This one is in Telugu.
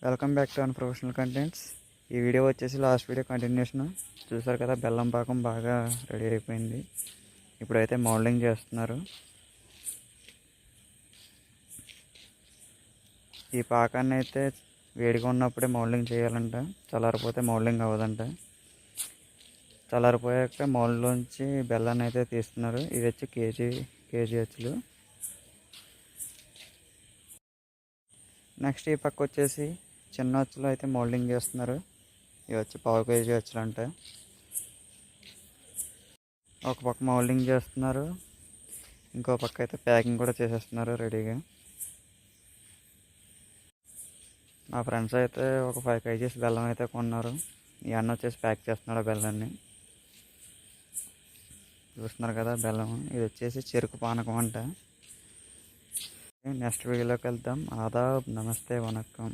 Welcome back to unprofessional contents. ఈ వీడియో వచ్చేసి లాస్ట్ వీడియో కంటిన్యూషన్. చూసారు కదా, బెల్లం పాకం బాగా రెడీ అయిపోయింది. ఇప్పుడైతే మౌల్డింగ్ చేస్తున్నారు. ఈ పాకాన్ని అయితే వేడిగా ఉన్నప్పుడే మౌల్డింగ్ చేయాలంట, చల్లారిపోతే మౌల్డింగ్ అవ్వదంట. చల్లారిపోయాక మౌల్డ్లోంచి బెల్లాన్ని అయితే తీస్తున్నారు. ఇది వచ్చి కేజీ వచ్చులు. నెక్స్ట్ ఈ పక్క వచ్చేసి చిన్న వచ్చులు అయితే మౌల్డింగ్ చేస్తున్నారు. ఇవి వచ్చి పావు కేజీ వచ్చులు అంట. ఒక పక్క మౌల్డింగ్ చేస్తున్నారు, ఇంకో పక్క అయితే ప్యాకింగ్ కూడా చేసేస్తున్నారు రెడీగా. మా ఫ్రెండ్స్ అయితే ఒక 5 kgs బెల్లం అయితే కొన్నారు. ఈ అన్న వచ్చేసి ప్యాక్ చేస్తున్నాడు బెల్లాన్ని. చూస్తున్నారు కదా బెల్లం. ఇది వచ్చేసి చెరుకు పానకం అంట. నెక్స్ట్ వీడియోలోకి వెళ్దాం. ఆదాబ్, నమస్తే, వనక్కం.